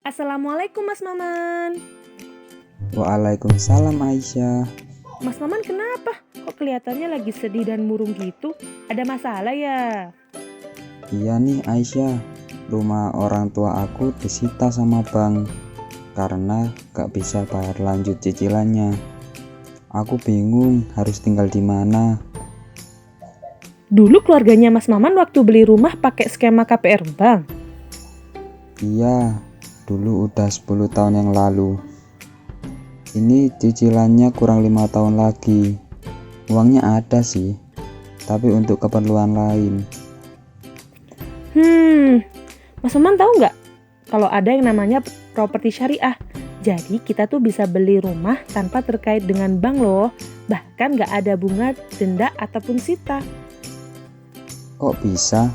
Assalamualaikum Mas Maman. Waalaikumsalam Aisyah. Mas Maman kenapa? Kok kelihatannya lagi sedih dan murung gitu? Ada masalah ya? Iya nih Aisyah, rumah orang tua aku disita sama bank karena gak bisa bayar lanjut cicilannya. Aku bingung harus tinggal di mana. Dulu keluarganya Mas Maman waktu beli rumah pakai skema KPR Bank. Iya, dulu udah 10 tahun yang lalu. Ini cicilannya kurang 5 tahun lagi. Uangnya ada sih, tapi untuk keperluan lain. Mas Maman tahu nggak kalau ada yang namanya properti syariah? Jadi kita tuh bisa beli rumah tanpa terkait dengan bank loh. Bahkan nggak ada bunga, denda, ataupun sita. Kok bisa?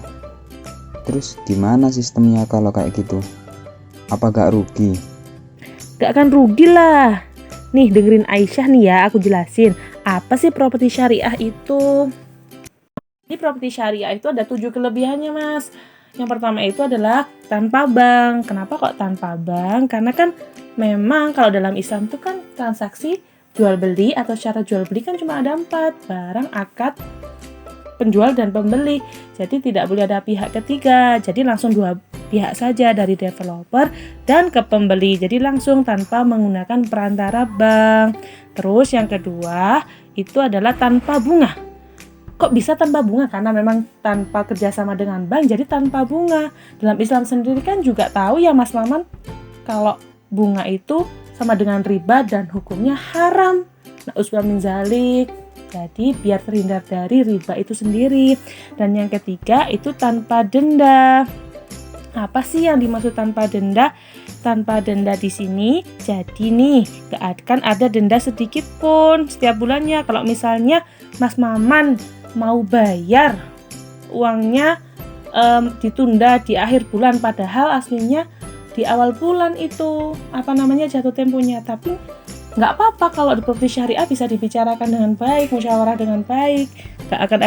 Terus gimana sistemnya kalau kayak gitu? Apa gak rugi? Gak akan rugi lah. Nih dengerin Aisyah nih ya, aku jelasin. Apa sih properti syariah itu? Di properti syariah itu ada 7 kelebihannya Mas. Yang pertama itu adalah tanpa bank. Kenapa kok tanpa bank? Karena kan memang kalau dalam Islam itu kan transaksi jual beli atau syarat jual beli kan cuma ada 4. Barang, akad, penjual dan pembeli. Jadi tidak boleh ada pihak ketiga. Jadi langsung 2 pihak saja, dari developer dan ke pembeli. Jadi langsung tanpa menggunakan perantara bank. Terus yang kedua itu adalah tanpa bunga. Kok bisa tanpa bunga? Karena memang tanpa kerjasama dengan bank, jadi tanpa bunga. Dalam Islam sendiri kan juga tahu ya Mas Maman, kalau bunga itu sama dengan riba dan hukumnya haram. Na'udzubillah min zalik. Jadi biar terhindar dari riba itu sendiri. Dan yang ketiga itu tanpa denda. Apa sih yang dimaksud tanpa denda? Tanpa denda di sini, jadi nih gak akan ada denda sedikit pun setiap bulannya. Kalau misalnya Mas Maman mau bayar uangnya ditunda di akhir bulan, padahal aslinya di awal bulan itu jatuh temponya. Tapi nggak apa-apa, kalau di properti syariah bisa dibicarakan dengan baik, musyawarah dengan baik, gak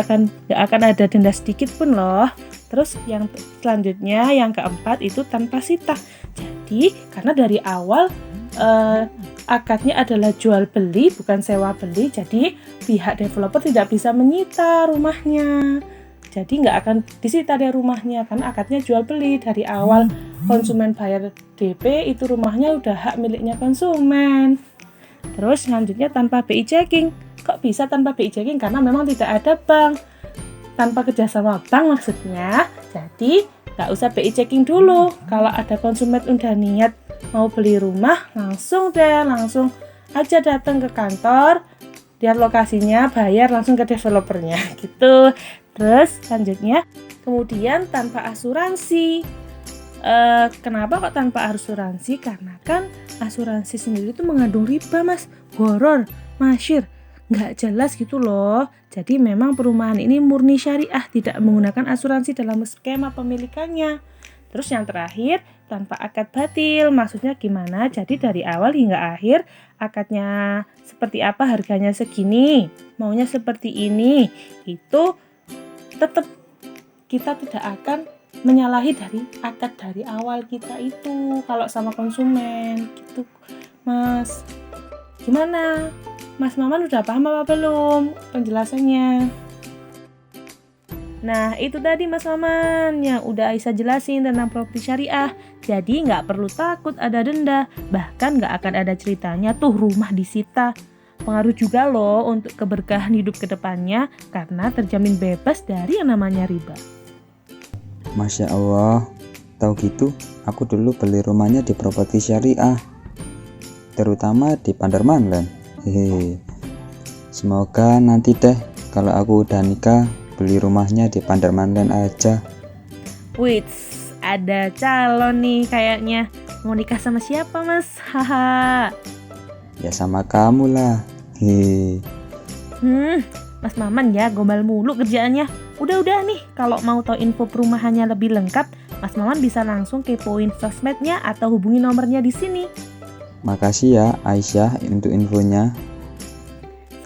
akan ada denda sedikit pun loh. Terus yang selanjutnya, yang keempat itu tanpa sita. Jadi karena dari awal akadnya adalah jual beli bukan sewa beli, jadi pihak developer tidak bisa menyita rumahnya. Jadi nggak akan disita deh rumahnya, karena akadnya jual beli. Dari awal konsumen bayar DP, itu rumahnya udah hak miliknya konsumen. Terus selanjutnya tanpa BI checking. Kok bisa tanpa BI checking? Karena memang tidak ada bank. Tanpa kerjasama bank maksudnya. Jadi nggak usah BI checking dulu. Kalau ada konsumen udah niat mau beli rumah, langsung aja datang ke kantor, lihat lokasinya, bayar langsung ke developernya gitu. Terus selanjutnya kemudian tanpa asuransi. Kenapa kok tanpa asuransi? Karena kan asuransi sendiri itu mengandung riba Mas, gharar, masyir, nggak jelas gitu loh. Jadi memang perumahan ini murni syariah, tidak menggunakan asuransi dalam skema pemilikannya. Terus yang terakhir tanpa akad batil. Maksudnya gimana? Jadi dari awal hingga akhir akadnya seperti apa, harganya segini, maunya seperti ini, itu tetap kita tidak akan menyalahi dari akad dari awal kita itu kalau sama konsumen gitu Mas. Gimana? Mas Maman udah paham apa belum penjelasannya? Nah itu tadi Mas Maman yang udah Aisyah jelasin tentang properti syariah. Jadi gak perlu takut ada denda, bahkan gak akan ada ceritanya tuh rumah disita. Pengaruh juga loh untuk keberkahan hidup kedepannya, karena terjamin bebas dari yang namanya riba. Masya Allah, tahu gitu aku dulu beli rumahnya di properti syariah, terutama di Pandermanlen. Hehe. Semoga nanti deh kalau aku udah nikah beli rumahnya di Pandermanlen aja. Wits, ada calon nih kayaknya. Mau nikah sama siapa Mas? Haha. Ya sama kamu lah. Hehe. Mas Maman ya gombal mulu kerjaannya. Udah nih, kalau mau tahu info perumahannya lebih lengkap, Mas Maman bisa langsung kepoin sosmednya atau hubungi nomornya di sini. Makasih ya Aisyah untuk infonya.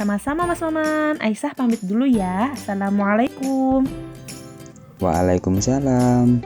Sama-sama Mas Maman. Aisyah pamit dulu ya. Assalamualaikum. Waalaikumsalam.